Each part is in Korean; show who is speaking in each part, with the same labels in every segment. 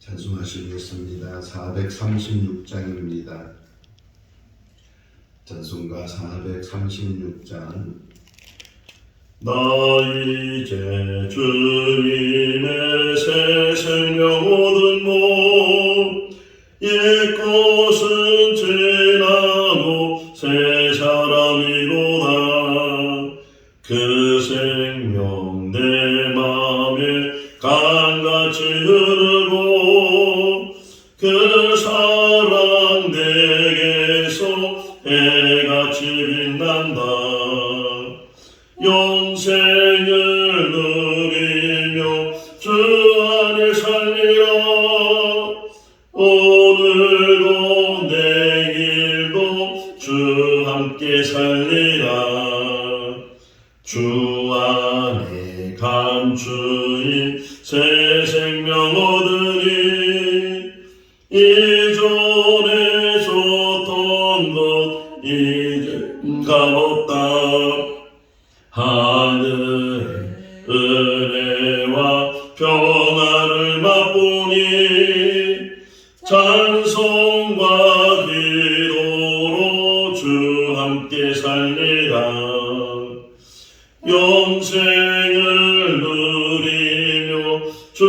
Speaker 1: 찬송하시겠습니다. 436장입니다. 찬송가 436장.
Speaker 2: 나 이제 주님의 새 생명 얻은 몸, 옛것은 지나고 새 사람이로다. 그 생명 내 맘에 강같이 흐르고 그 사랑 내게서 해같이 빛난다. 영생을 누리며 주 안에 살리라. 오늘도 내일도 주 함께 살리라. 주 안에 감추인 새 생명 얻으니 이전에 줬던 것 이젠 값없다. 하늘의 은혜와 평화를 맛보니 찬송과 기도로 주 함께 살리라. 영생을 누리며 주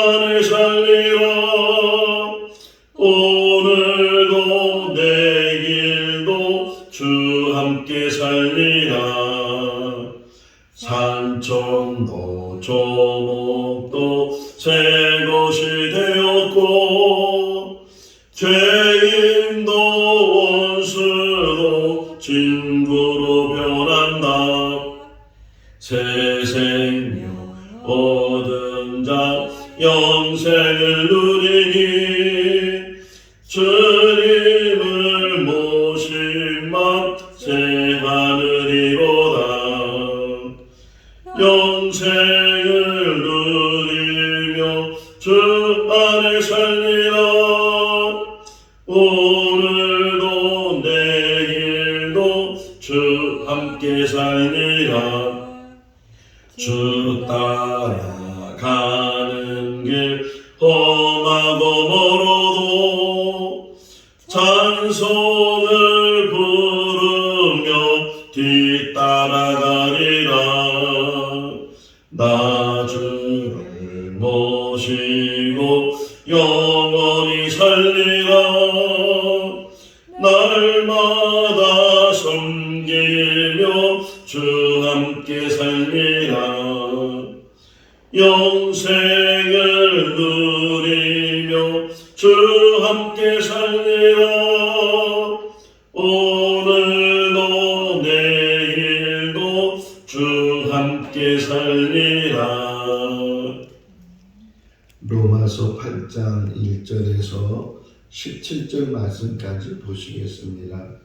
Speaker 2: 안에 살리라. 오늘도 내일도 주 함께 살리라. 산청도 조목도 새 것이 되었고 죄인도 원수도 친구로 변한다. 새 생명 얻은 자 영생을 누리니 주님을 모신 맘 새 하늘이로다. 영생을 누리며 주 안에 살리라. 오늘도 내일도 주 함께 살리라. 주 따라 가는 길 험하고 멀어도 찬송을 부르며 뒤따라가리라. 나 주를 모시고 영원히 살리라. 날마다 섬기며 주 함께 살리라. 영생을 누리며 주 함께 살리라. 오늘도 내일도 주 함께 살리라.
Speaker 1: 로마서 8장 1절에서 17절 말씀까지 보시겠습니다.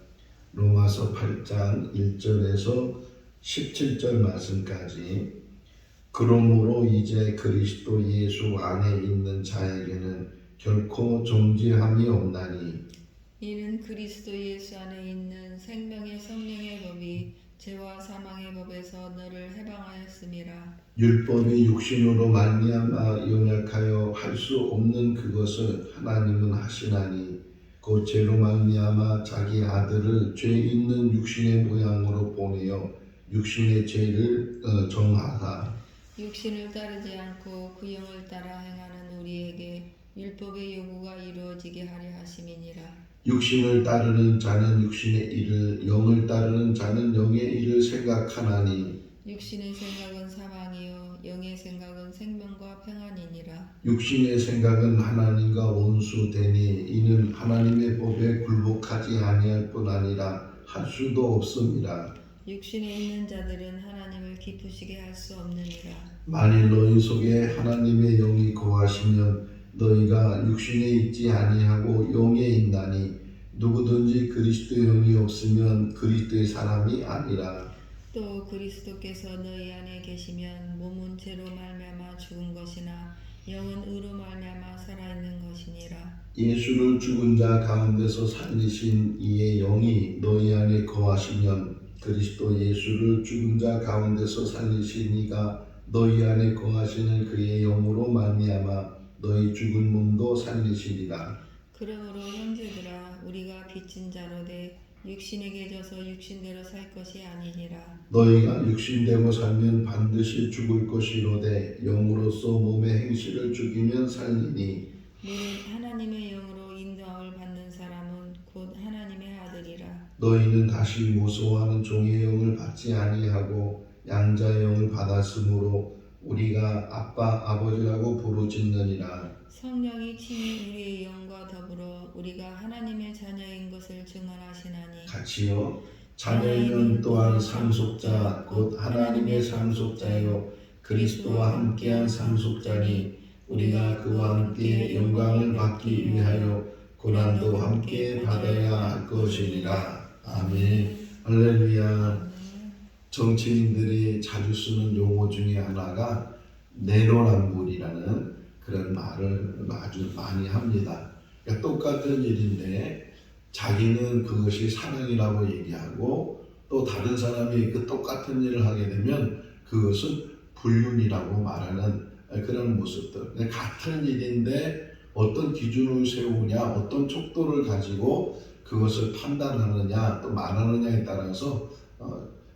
Speaker 1: 로마서 8장 1절에서 17절 말씀까지. 그러므로 이제 그리스도 예수 안에 있는 자에게는 결코 정죄함이 없나니
Speaker 3: 이는 그리스도 예수 안에 있는 생명의 성령의 법이 죄와 사망의 법에서 너를 해방하였음이라.
Speaker 1: 율법이 육신으로 말미암아 연약하여 할 수 없는 그것을 하나님은 하시나니 곧 죄로 말미암아 자기 아들을 죄 있는 육신의 모양으로 보내어 육신의 죄를 정하사
Speaker 3: 육신을 따르지 않고 그 영을 따라 행하는 우리에게 율법의 요구가 이루어지게 하려 하심이니라.
Speaker 1: 육신을 따르는 자는 육신의 일을, 영을 따르는 자는 영의 일을 생각하나니
Speaker 3: 육신의 생각은 사망이요 영의 생각은 생명과 평안이니라.
Speaker 1: 육신의 생각은 하나님과 원수되니 이는 하나님의 법에 굴복하지 아니할 뿐 아니라 할 수도 없음이라.
Speaker 3: 육신에 있는 자들은 하나님을 기쁘시게 할 수 없느니라.
Speaker 1: 만일 너희 속에 하나님의 영이 거하시면 너희가 육신에 있지 아니하고 영에 있나니 누구든지 그리스도의 영이 없으면 그리스도의 사람이 아니라.
Speaker 3: 또 그리스도께서 너희 안에 계시면 몸은 죄로 말미암아 죽은 것이나 영은 의로 말미암아 살아있는 것이니라.
Speaker 1: 예수를 죽은 자 가운데서 살리신 이의 영이 너희 안에 거하시면 그리스도 예수를 죽은 자 가운데서 살리신 이가 너희 안에 거하시는 그의 영으로 말미암아 너희 죽은 몸도 살리시리라.
Speaker 3: 그러므로 형제들아 우리가 빚진 자로되 육신에게 져서 육신대로 살 것이 아니니라.
Speaker 1: 너희가 육신대로 살면 반드시 죽을 것이로되 영으로서 몸의 행실을 죽이면 살리니
Speaker 3: 무릇 하나님의 영으로 인도함을 받는 사람은 곧 하나님의 아들이라.
Speaker 1: 너희는 다시 무서워하는 종의 영을 받지 아니하고 양자의 영을 받았으므로 우리가 아빠 아버지라고 부르짖느니라.
Speaker 3: 성령이 친히 우리의 영과 더불어 우리가 하나님의 자녀인 것을 증언하시나니
Speaker 1: 같이요. 자녀는 또한 상속자 곧 하나님의 상속자요 그리스도와 함께한 상속자니 우리가 그와 함께 영광을 받기 위하여 고난도 함께 받아야 할 것이니라. 아멘. 할렐루야. 정치인들이 자주 쓰는 용어 중에 하나가 내로남불이라는 그런 말을 아주 많이 합니다. 그러니까 똑같은 일인데 자기는 그것이 사랑이라고 얘기하고 또 다른 사람이 그 똑같은 일을 하게 되면 그것은 불륜이라고 말하는 그런 모습들. 같은 일인데 어떤 기준을 세우냐, 어떤 촉도를 가지고 그것을 판단하느냐, 또 말하느냐에 따라서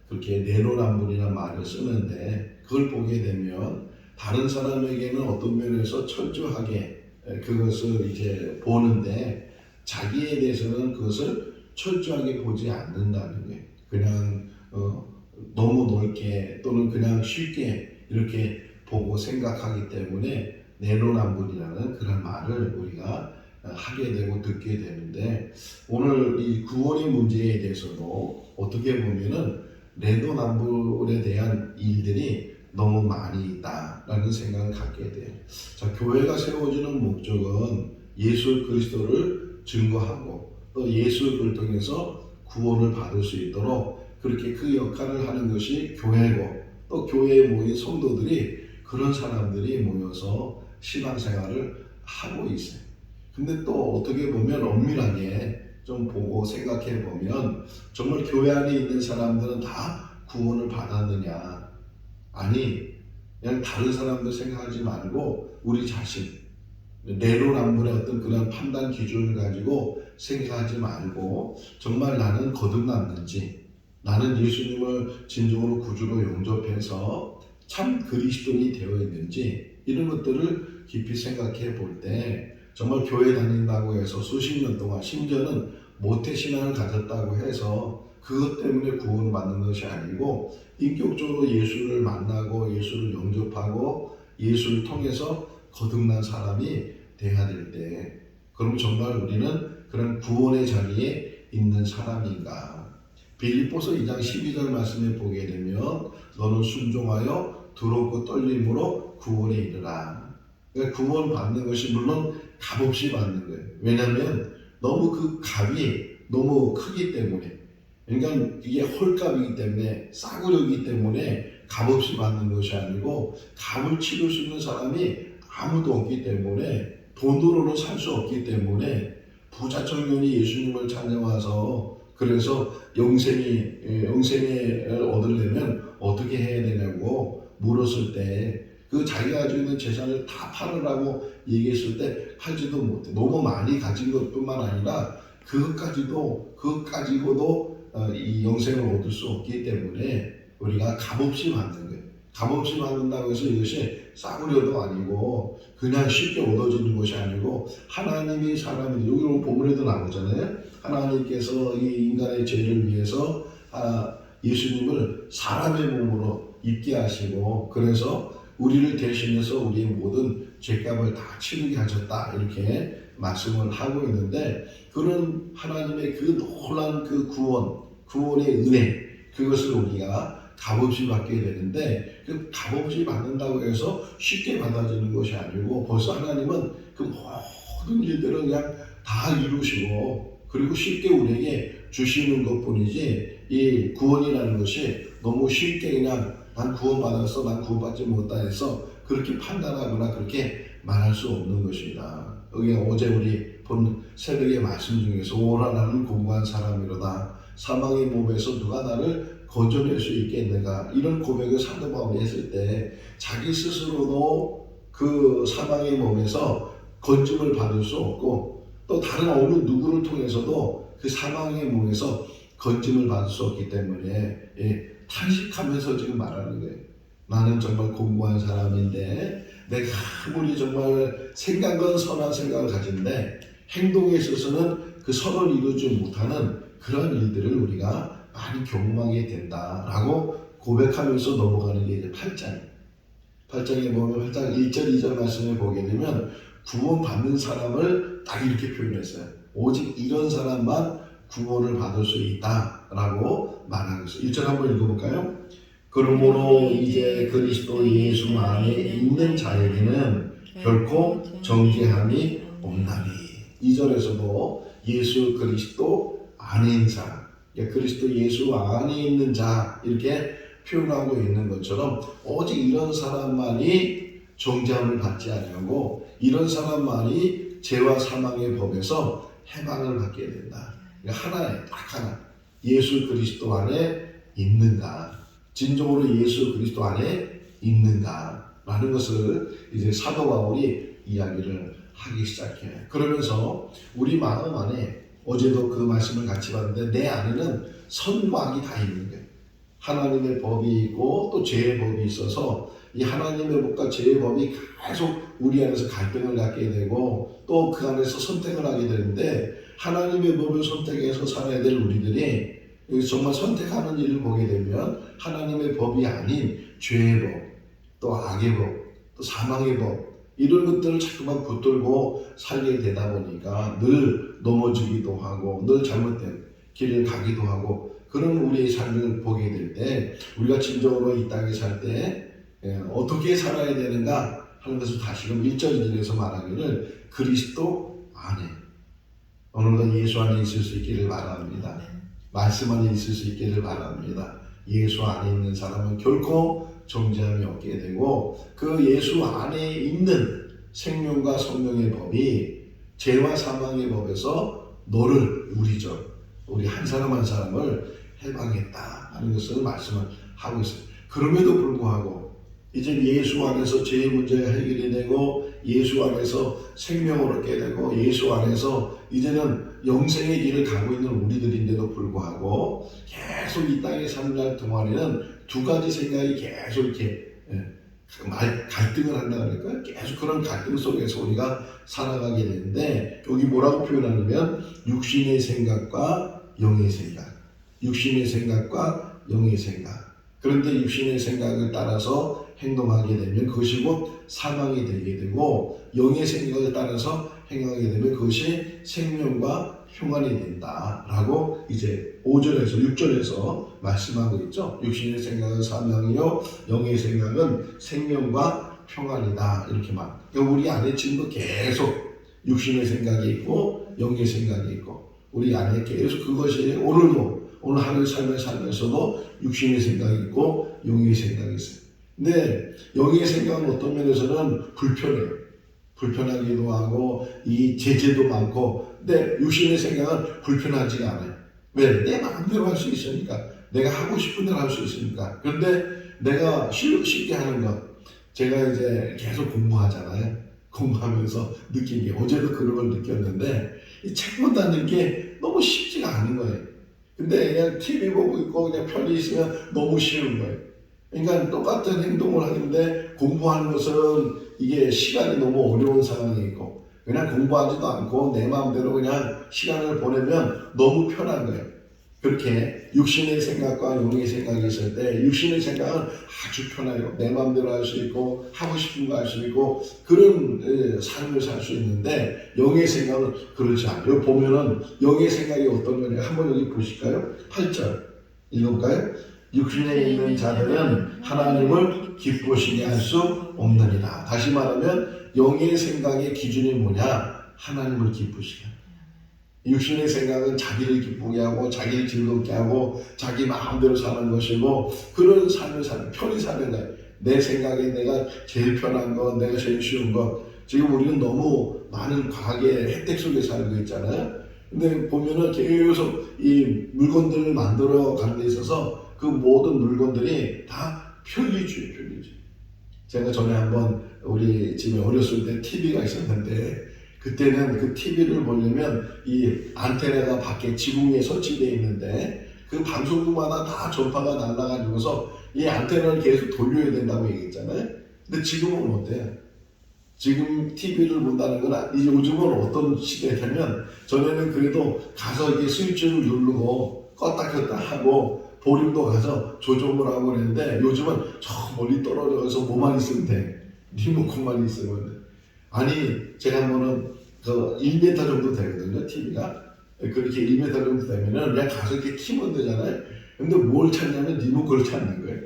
Speaker 1: 그렇게 내로남불이라는 말을 쓰는데 그걸 보게 되면 다른 사람에게는 어떤 면에서 철저하게 그것을 이제 보는데 자기에 대해서는 그것을 철저하게 보지 않는다는 게 그냥 너무 넓게 또는 그냥 쉽게 이렇게 보고 생각하기 때문에 내로남불이라는 그런 말을 우리가 하게 되고 듣게 되는데 오늘 이 구원의 문제에 대해서도 어떻게 보면은 내로남불에 대한 일들이 너무 많이 있다라는 생각을 갖게 돼요. 자, 교회가 세워지는 목적은 예수 그리스도를 증거하고 또 예수를 통해서 구원을 받을 수 있도록 그렇게 그 역할을 하는 것이 교회고 또 교회에 모인 성도들이 그런 사람들이 모여서 신앙생활을 하고 있어요. 근데 또 어떻게 보면 엄밀하게 좀 보고 생각해 보면 정말 교회 안에 있는 사람들은 다 구원을 받았느냐? 아니, 그냥 다른 사람들 생각하지 말고 우리 자신 내로남불의 어떤 그런 판단 기준을 가지고 생각하지 말고 정말 나는 거듭났는지 나는 예수님을 진정으로 구주로 영접해서 참 그리스도인이 되어 있는지 이런 것들을 깊이 생각해 볼 때 정말 교회 다닌다고 해서 수십 년 동안 심지어는 모태신앙을 가졌다고 해서 그것 때문에 구원을 받는 것이 아니고 인격적으로 예수를 만나고 예수를 영접하고 예수를 통해서 거듭난 사람이 돼야 될 때 그럼 정말 우리는 그런 구원의 자리에 있는 사람인가. 빌립보서 2장 12절 말씀에 보게 되면 너는 순종하여 두렵고 떨림으로 구원에 이르라. 그러니까 구원 받는 것이 물론 값없이 받는 거예요. 왜냐하면 너무 그 값이 너무 크기 때문에 그러니까 이게 헐값이기 때문에 싸구려이기 때문에 값없이 받는 것이 아니고 값을 치를 수 있는 사람이 아무도 없기 때문에 돈으로는 살 수 없기 때문에 부자 청년이 예수님을 찾아와서 그래서 영생을 얻으려면 어떻게 해야 되냐고 물었을 때 그 자기가 가지고 있는 재산을 다 팔으라고 얘기했을 때 팔지도 못해. 너무 많이 가진 것뿐만 아니라 그것 가지고도 이 영생을 얻을 수 없기 때문에 우리가 값없이 받는 거예요. 값없이 받는다고 해서 이것이 싸구려도 아니고 그냥 쉽게 얻어지는 것이 아니고 하나님이 사람이 여기 본문에도 나오잖아요. 하나님께서 이 인간의 죄를 위해서 예수님을 사람의 몸으로 입게 하시고 그래서 우리를 대신해서 우리의 모든 죄값을 다 치르게 하셨다 이렇게 말씀을 하고 있는데 그런 하나님의 그 놀라운 그 구원의 은혜 그것을 우리가 값없이 받게 되는데 그 값없이 받는다고 해서 쉽게 받아지는 것이 아니고 벌써 하나님은 그 모든 일들을 그냥 다 이루시고 그리고 쉽게 우리에게 주시는 것뿐이지 이 구원이라는 것이 너무 쉽게 그냥 난 구원받았어 난 구원받지 못다 해서 그렇게 판단하거나 그렇게 말할 수 없는 것이다. 여기 어제 우리 본 새벽의 말씀 중에서 오라 나는 공고한 사람이로다. 사망의 몸에서 누가 나를 건져낼 수 있겠는가 이런 고백을 사도 바울이 했을 때 자기 스스로도 그 사망의 몸에서 건짐을 받을 수 없고 또 다른 어느 누구를 통해서도 그 사망의 몸에서 건짐을 받을 수 없기 때문에 탄식하면서 지금 말하는 거예요. 나는 정말 공부한 사람인데 내가 아무리 정말 생각은 선한 생각을 가진데 행동에 있어서는 그 선을 이루지 못하는 그런 일들을 우리가 많이 경험하게 된다라고 고백하면서 넘어가는 게 이제 8장에 보면 8장 1절 2절 말씀을 보게 되면 구원받는 사람을 딱 이렇게 표현했어요. 오직 이런 사람만 구원을 받을 수 있다라고 말하고 있어요. 1절 한번 읽어볼까요? 그러므로 이제 그리스도 예수 안에 있는 자에게는 결코 정죄함이 없나니. 2절에서도 예수 그리스도 안에 있는 사람, 그리스도 예수 안에 있는 자 이렇게 표현하고 있는 것처럼 오직 이런 사람만이 정죄함을 받지 아니하고 이런 사람만이 죄와 사망의 법에서 해방을 받게 된다. 그러니까 하나에 딱 하나 예수 그리스도 안에 있는가, 진정으로 예수 그리스도 안에 있는가라는 것을 이제 사도 바울이 이야기를 하기 시작해요. 그러면서 우리 마음 안에 어제도 그 말씀을 같이 봤는데 내 안에는 선과 악이 다 있는 거예요. 하나님의 법이 있고 또 죄의 법이 있어서 이 하나님의 법과 죄의 법이 계속 우리 안에서 갈등을 갖게 되고 또 그 안에서 선택을 하게 되는데 하나님의 법을 선택해서 살아야 될 우리들이 정말 선택하는 일을 보게 되면 하나님의 법이 아닌 죄의 법, 또 악의 법, 또 사망의 법 이런 것들을 자꾸만 붙들고 살게 되다 보니까 늘 넘어지기도 하고 늘 잘못된 길을 가기도 하고 그런 우리의 삶을 보게 될 때 우리가 진정으로 이 땅에 살 때 어떻게 살아야 되는가 하는 것을 다시금 1절 2절에서 말하기를 그리스도 안에 오늘도 예수 안에 있을 수 있기를 바랍니다. 말씀 안에 있을 수 있기를 바랍니다. 예수 안에 있는 사람은 결코 정죄함이 없게 되고 그 예수 안에 있는 생명과 성령의 법이 죄와 사망의 법에서 너를 우리 한 사람 한 사람을 해방했다 하는 것을 말씀을 하고 있어요. 그럼에도 불구하고 이제 예수 안에서 죄의 문제가 해결이 되고 예수 안에서 생명을 얻게 되고 예수 안에서 이제는 영생의 길을 가고 있는 우리들인데도 불구하고 계속 이 땅에 사는 날 동안에는 두 가지 생각이 계속 이렇게 갈등을 한다 그럴까요? 계속 그런 갈등 속에서 우리가 살아가게 되는데 여기 뭐라고 표현하냐면 육신의 생각과 영의 생각, 육신의 생각과 영의 생각. 그런데 육신의 생각을 따라서 행동하게 되면 그것이 곧 사망이 되게 되고 영의 생각을 따라서 행하게 되면 그것이 생명과 평안이 된다라고 이제 5절에서 6절에서 말씀하고 있죠. 육신의 생각은 사망이요 영의 생각은 생명과 평안이다 이렇게 말. 그러니까 우리 안에 지금도 계속 육신의 생각이 있고 영의 생각이 있고 우리 안에 계속 그것이 오늘 하는 삶을 살면서도 육신의 생각이 있고 영의 생각이 있어요. 근데 영의 생각은 어떤 면에서는 불편해요. 불편하기도 하고 이 제재도 많고 근데 육신의 생각은 불편하지가 않아요. 왜? 내 마음대로 할 수 있으니까 내가 하고 싶은 대로 할 수 있으니까. 그런데 내가 쉽게 하는 것 제가 이제 계속 공부하잖아요. 공부하면서 느낀 게 어제도 그런 걸 느꼈는데 이 책 본다는 게 너무 쉽지가 않은 거예요. 근데 그냥 TV 보고 있고 그냥 편히 있으면 너무 쉬운 거예요. 그러니까 똑같은 행동을 하는데 공부하는 것은 이게 시간이 너무 어려운 상황이 있고 그냥 공부하지도 않고 내 마음대로 그냥 시간을 보내면 너무 편한 거예요. 그렇게 육신의 생각과 영의 생각이 있을 때 육신의 생각은 아주 편해요. 내 마음대로 할 수 있고 하고 싶은 거 할 수 있고 그런 삶을 살 수 있는데 영의 생각은 그렇지 않아요. 여기 보면은 영의 생각이 어떤 거냐 한번 여기 보실까요? 8절 읽어볼까요? 육신에 있는 자들은 하나님을 기쁘시게 할 수 없느니라. 다시 말하면 영의 생각의 기준이 뭐냐? 하나님을 기쁘시게 합니다. 육신의 생각은 자기를 기쁘게 하고 자기를 즐겁게 하고 자기 마음대로 사는 것이고 그런 삶을 편히 사는 거예요. 내 생각에 내가 제일 편한 것, 내가 제일 쉬운 것. 지금 우리는 너무 많은 과학의 혜택 속에 살고 있잖아요. 근데 보면은 계속 이 물건들을 만들어 가는 데 있어서 그 모든 물건들이 다 편리주의. 제가 전에 한번 우리 집에 어렸을 때 TV가 있었는데 그때는 그 TV를 보려면 이 안테나가 밖에 지붕에 설치되어 있는데 그 방송국마다 다 전파가 날라가지고서 이 안테나를 계속 돌려야 된다고 얘기했잖아요. 근데 지금은 어때요? 지금 TV를 본다는 건 이제 요즘은 어떤 시대냐면 전에는 그래도 가서 이렇게 스위치를 누르고 껐다 켰다 하고 보림도 가서 조정을 하고 그랬는데 요즘은 저 멀리 떨어져서 뭐만 있으면 돼. 리모컨만 있으면 돼. 아니 제가 한번은 그 1m 정도 되거든요 TV가. 그렇게 1m 정도 되면은 그냥 가서 이렇게 키면 되잖아요. 근데 뭘 찾냐면 리모컨을 찾는 거예요.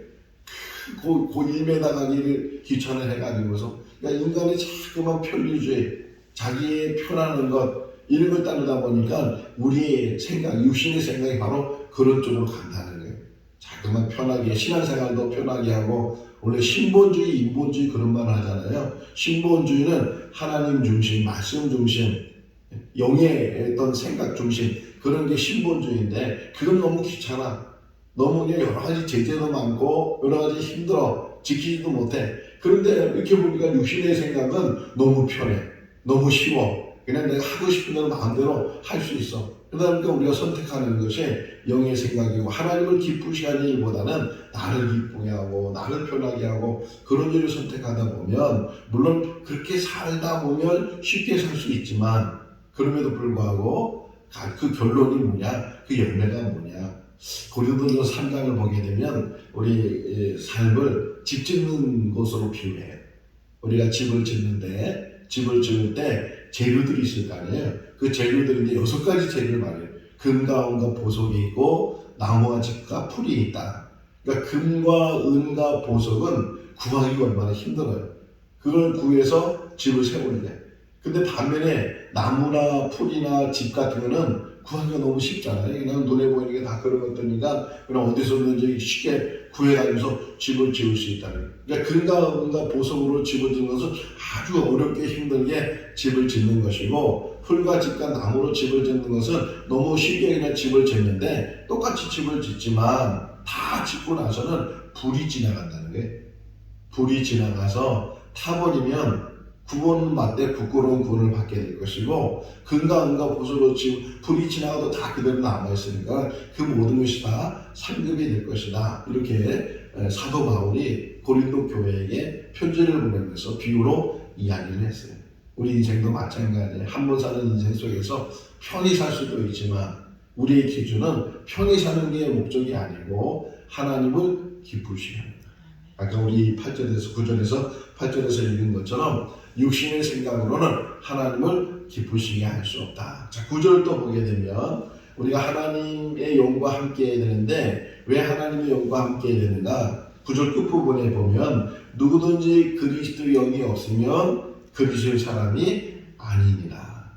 Speaker 1: 그 1m 가기를 귀찮아 해가지고서 그러니까 인간의 자꾸만 편리주의, 자기의 편하는 것 이런 걸 따르다 보니까 우리의 생각, 육신의 생각이 바로 그런 쪽으로 간다는 거예요. 자꾸만 편하게 신앙생활도 편하게 하고 원래 신본주의, 인본주의 그런 말 하잖아요. 신본주의는 하나님 중심, 말씀 중심, 영의 어떤 생각 중심 그런 게 신본주의인데 그건 너무 귀찮아. 너무 그냥 여러 가지 제재도 많고 여러 가지 힘들어. 지키지도 못해. 그런데 이렇게 보니까 육신의 생각은 너무 편해. 너무 쉬워. 그냥 내가 하고 싶은 대로 마음대로 할 수 있어. 그러다 보니까 우리가 선택하는 것이 영의 생각이고 하나님을 기쁘시게 하는 일보다는 나를 기쁘게 하고 나를 편하게 하고 그런 일을 선택하다 보면 물론 그렇게 살다 보면 쉽게 살 수 있지만 그럼에도 불구하고 그 결론이 뭐냐? 그 열매가 뭐냐? 고린도전서 3장을 보게 되면 우리 삶을 집 짓는 곳으로 비유해요. 우리가 집을 짓는데 집을 지을 때 재료들이 있을 거 아니에요. 그 재료들인데 6가지 재료를 말해요. 금과 은과 보석이 있고 나무와 짚과 풀이 있다. 그러니까 금과 은과 보석은 구하기가 얼마나 힘들어요. 그걸 구해서 집을 세우는 거예요. 근데 반면에 나무나 풀이나 집 같은 거는 구하기가 너무 쉽잖아요. 그냥 눈에 보이는 게 다 그런 것들이니까 그냥 어디서든지 쉽게 구해다니면서 집을 지을 수 있다는. 그러니까 금과 은과 보석으로 집을 짓는 것은 아주 어렵게 힘들게 집을 짓는 것이고 풀과 집과 나무로 집을 짓는 것은 너무 쉽게 그냥 집을 짓는데 똑같이 집을 짓지만 다 짓고 나서는 불이 지나간다는 거예요. 불이 지나가서 타버리면 구원은 맞되 부끄러운 구원을 받게 될 것이고 금과 은과 보석으로 지금 불이 지나가도 다 그대로 남아있으니까 그 모든 것이 다 상급이 될 것이다. 이렇게 사도 바울이 고린도 교회에게 편지를 보내면서 비유로 이야기를 했어요. 우리 인생도 마찬가지예요. 한 번 사는 인생 속에서 편히 살 수도 있지만 우리의 기준은 편히 사는 게 목적이 아니고 하나님을 기쁘시게 합니다. 아까 우리 8절에서 9절에서 8절에서 읽은 것처럼 육신의 생각으로는 하나님을 기쁘시게 할 수 없다. 자, 9절 또 보게 되면 우리가 하나님의 영과 함께 해야 되는데 왜 하나님의 영과 함께 해야 되는가? 9절 끝부분에 보면 누구든지 그리스도의 영이 없으면 그리스도의 사람이 아니니라.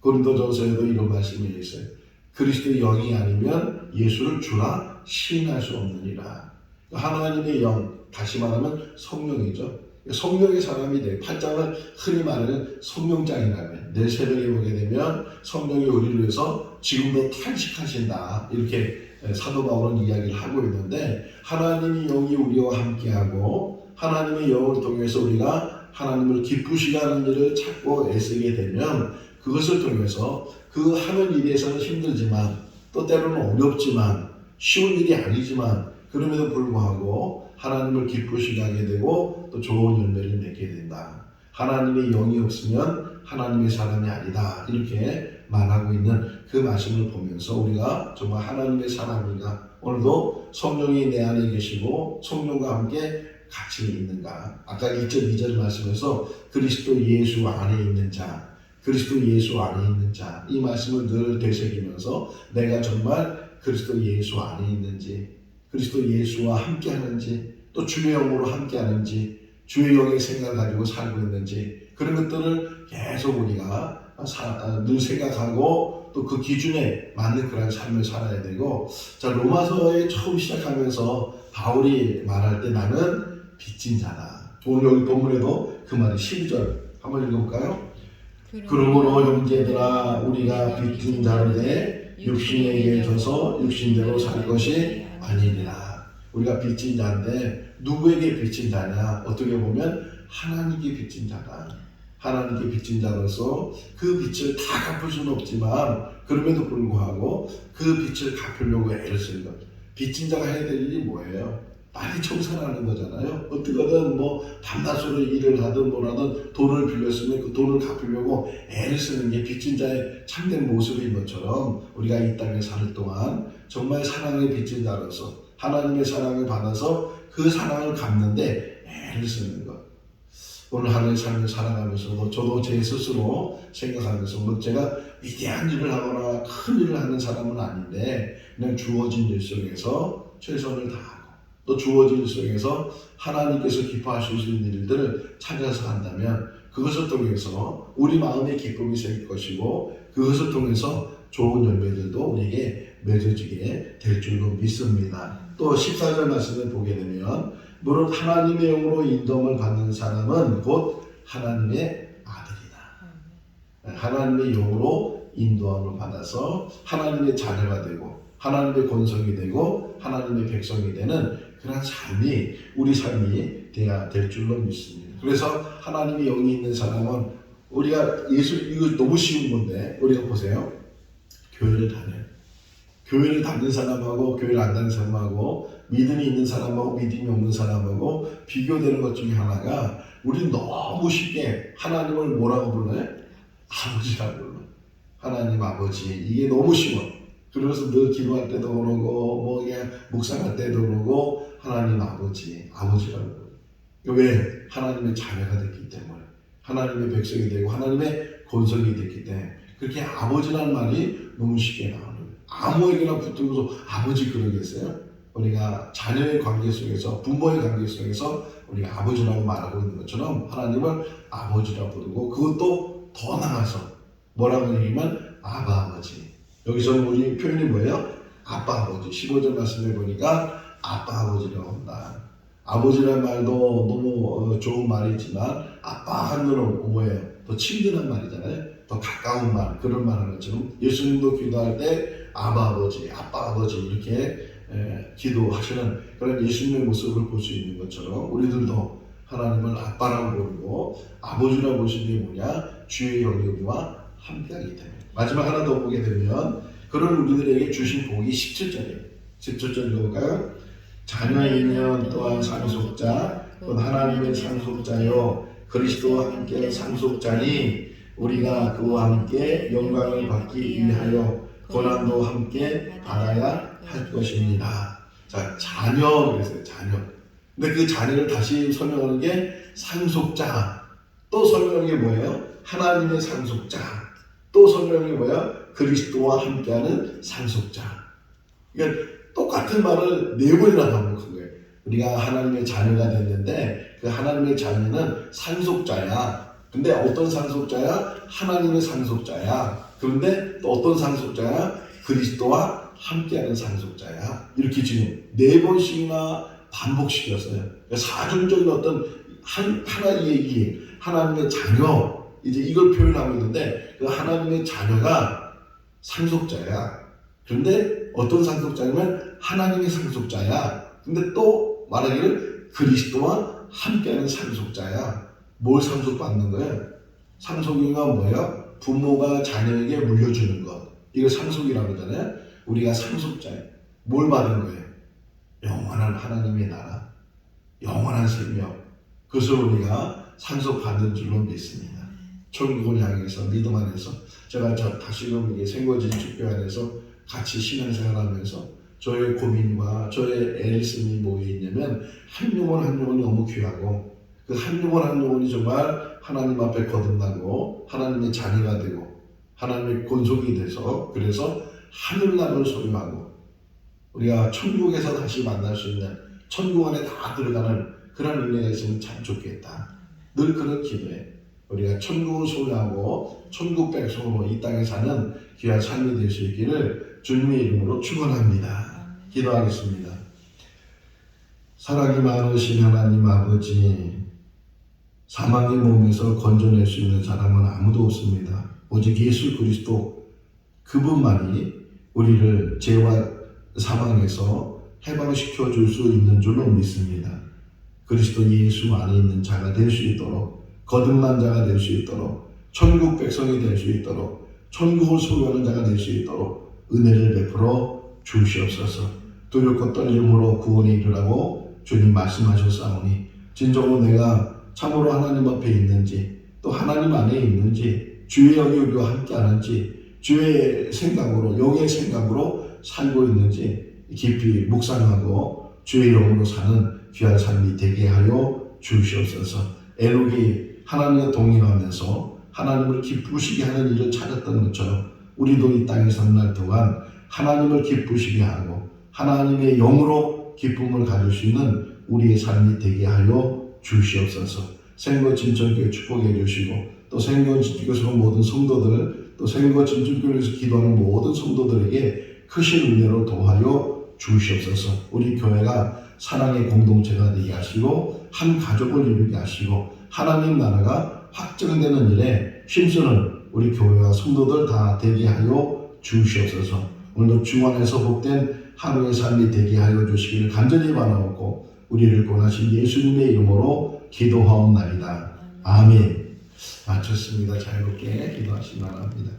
Speaker 1: 고린도전서에도 이런 말씀이 있어요. 그리스도의 영이 아니면 예수를 주라 시인할 수 없느니라. 하나님의 영, 다시 말하면 성령이죠. 성령의 사람이 돼. 8장을 흔히 말하는 성령장이라면 내일 새벽에 보게 되면 성령이 우리를 위해서 지금도 탄식하신다. 이렇게 사도 바울은 이야기를 하고 있는데 하나님의 영이 우리와 함께하고 하나님의 영을 통해서 우리가 하나님을 기쁘시게 하는 일을 찾고 애쓰게 되면 그것을 통해서 그 하는 일에서는 힘들지만 또 때로는 어렵지만 쉬운 일이 아니지만 그럼에도 불구하고 하나님을 기쁘시게 하게 되고 또 좋은 열매를 맺게 된다. 하나님의 영이 없으면 하나님의 사람이 아니다. 이렇게 말하고 있는 그 말씀을 보면서 우리가 정말 하나님의 사람인가? 오늘도 성령이 내 안에 계시고 성령과 함께 같이 있는가? 아까 1절, 2절 말씀에서 그리스도 예수 안에 있는 자, 그리스도 예수 안에 있는 자, 이 말씀을 늘 되새기면서 내가 정말 그리스도 예수 안에 있는지, 그리스도 예수와 함께 하는지, 또 주의 영으로 함께 하는지, 주의 영의 생각을 가지고 살고 있는지, 그런 것들을 계속 우리가 늘 생각하고 또 그 기준에 맞는 그런 삶을 살아야 되고, 자, 로마서에 처음 시작하면서 바울이 말할 때 나는 빚진 자다. 오늘 여기 본문에도 그 말이 12절 한번 읽어볼까요? 그러므로 형제들아 우리가 빚진 자인데 육신에게 져서 육신대로 살 것이 아니니라. 우리가 빚진 자인데 누구에게 빚진 자냐? 어떻게 보면 하나님께 빚진 자다. 하나님께 빚진 자로서 그 빚을 다 갚을 수는 없지만 그럼에도 불구하고 그 빚을 갚으려고 애를 쓰는 것. 빚진 자가 해야 될 일이 뭐예요? 빨리 청산하는 거잖아요. 어떻게든 뭐 밤낮으로 일을 하든 뭐라든 돈을 빌렸으면 그 돈을 갚으려고 애를 쓰는 게 빚진 자의 참된 모습인 것처럼 우리가 이 땅에 사는 동안 정말 사랑의 빚진 자로서 하나님의 사랑을 받아서 그 사랑을 갚는데 애를 쓰는 것. 오늘 하루의 삶을 살아가면서도 저도 제 스스로 생각하면서 뭐 제가 위대한 일을 하거나 큰 일을 하는 사람은 아닌데 그냥 주어진 일 속에서 최선을 다하고 또 주어진 일 속에서 하나님께서 기뻐하실 수 있는 일들을 찾아서 한다면 그것을 통해서 우리 마음에 기쁨이 생길 것이고 그것을 통해서 좋은 열매들도 우리에게 맺어지게 될 줄로 믿습니다. 또 14절 말씀을 보게 되면 무릇 하나님의 영으로 인도함을 받는 사람은 곧 하나님의 아들이다. 하나님의 영으로 인도함을 받아서 하나님의 자녀가 되고 하나님의 권속이 되고 하나님의 백성이 되는 그런 삶이 우리 삶이 돼야 될 줄로 믿습니다. 그래서 하나님의 영이 있는 사람은 우리가 이거 너무 쉬운 건데 우리가 보세요. 교회를 다녀요. 교회를 다니는 사람하고 교회를 안 다니는 사람하고 믿음이 있는 사람하고 믿음이 없는 사람하고 비교되는 것 중에 하나가 우리는 너무 쉽게 하나님을 뭐라고 불러요? 아버지라고 불러요. 하나님 아버지. 이게 너무 쉬워. 그래서 늘 기도할 때도 그러고 뭐 그냥 묵상할 때도 그러고 하나님 아버지, 아버지라고 불러요. 왜? 하나님의 자녀가 됐기 때문에 하나님의 백성이 되고 하나님의 권속이 됐기 때문에 그렇게 아버지라는 말이 너무 쉽게 나오는 거예요. 아무에게나 붙들고서 아버지 그러겠어요? 우리가 자녀의 관계 속에서 부모의 관계 속에서 우리가 아버지라고 말하고 있는 것처럼 하나님을 아버지라고 부르고 그것도 더 나아가서 뭐라고 얘기하면 아바 아버지. 여기서 우리 표현이 뭐예요? 아빠 아버지. 15절 말씀해 보니까 아빠 아버지라고 한다. 아버지라는 말도 너무 좋은 말이지만 아빠 하는 뭐예요? 더 친근한 말이잖아요. 더 가까운 말, 그런 말 하는 것처럼 예수님도 기도할 때 아바 아버지, 아빠 아버지 이렇게 기도하시는 그런 예수님의 모습을 볼 수 있는 것처럼 우리들도 하나님을 아빠라고 부르고 아버지라고 보시는 게 뭐냐? 주의 영이 우리와 함께하기 때문에. 마지막 하나 더 보게 되면 그런 우리들에게 주신 복이 17절이에요. 17절 읽어볼까요? 자녀이면 또한 상속자, 곧 하나님의 상속자요 그리스도와 함께 상속자니 우리가 그와 함께 영광을 받기 위하여 고난도 함께 받아야 할 것입니다. 자, 자녀 그랬어요. 자녀. 근데 그 자녀를 다시 설명하는 게 상속자. 또 설명하는 게 뭐예요? 하나님의 상속자. 또 설명하는 게 뭐예요? 그리스도와 함께하는 상속자. 그러니까 똑같은 말을 4번이나 반복한 거예요. 우리가 하나님의 자녀가 됐는데 그 하나님의 자녀는 상속자야. 근데 어떤 상속자야? 하나님의 상속자야. 그런데 또 어떤 상속자야? 그리스도와 함께하는 상속자야. 이렇게 지금 4번씩이나 반복시켰어요. 그러니까 사중적인 어떤 하나의 얘기, 하나님의 자녀, 이제 이걸 표현하고 있는데 그 하나님의 자녀가 상속자야. 그런데 어떤 상속자냐면 하나님의 상속자야. 근데 또 말하기를 그리스도와 함께하는 상속자야. 뭘 상속받는 거예요? 상속이가 뭐예요? 부모가 자녀에게 물려주는 것. 이거 상속이라고 하잖아요. 우리가 상속자예요. 뭘 받은 거예요? 영원한 하나님의 나라, 영원한 생명. 그것을 우리가 상속받은 줄로 믿습니다. 천국을 향해서 믿음 안에서 제가 다시금 이게 생거진 축교 안에서 같이 신앙생활하면서 저의 고민과 저의 애씀이 뭐에 있냐면 한 영혼 한 영혼이 너무 귀하고 그 한 영혼 한 영혼이 정말 하나님 앞에 거듭나고 하나님의 자녀가 되고 하나님의 권속이 돼서 그래서 하늘나라를 소유하고 우리가 천국에서 다시 만날 수 있는 천국 안에 다 들어가는 그런 은혜가 있으면 참 좋겠다. 늘 그런 기도해. 우리가 천국을 소유하고 천국 백성으로 이 땅에 사는 귀한 삶이 될 수 있기를 주님의 이름으로 축원합니다. 기도하겠습니다. 사랑이 많으신 하나님 아버지, 사망의 몸에서 건져낼 수 있는 사람은 아무도 없습니다. 오직 예수 그리스도 그분만이 우리를 죄와 사망에서 해방시켜 줄 수 있는 줄로 믿습니다. 그리스도 예수 안에 있는 자가 될 수 있도록, 거듭난 자가 될 수 있도록, 천국 백성이 될 수 있도록, 천국을 소유하는 자가 될 수 있도록 은혜를 베풀어 주시옵소서. 두렵고 떨림으로 구원에 이르라고 주님 말씀하셨사오니 진정으로 내가 참으로 하나님 앞에 있는지, 또 하나님 안에 있는지, 주의 영이 우리와 함께하는지, 주의 생각으로, 영의 생각으로 살고 있는지 깊이 묵상하고 주의 영으로 사는 귀한 삶이 되게 하여 주시옵소서. 에녹이 하나님과 동행하면서 하나님을 기쁘시게 하는 일을 찾았던 것처럼 우리도 이 땅에 사는 날 동안 하나님을 기쁘시게 하고 하나님의 영으로 기쁨을 가질 수 있는 우리의 삶이 되게 하여 주시옵소서. 생거 진천교회 축복해 주시고, 또 생거 진천교회에서 모든 성도들, 또 생거 진천교회에서 기도하는 모든 성도들에게 크신 은혜로 도하여 주시옵소서. 우리 교회가 사랑의 공동체가 되게 하시고 한 가족을 이루게 하시고 하나님 나라가 확정되는 일에 힘쓰는 우리 교회와 성도들 다 되게 하여 주시옵소서. 오늘도 주 안에서 복된 하루의 삶이 되게 하여 주시기를 간절히 바라옵고 우리를 구원하신 예수님의 이름으로 기도하옵나이다. 아멘. 마쳤습니다. 자유롭게 기도하시기 바랍니다.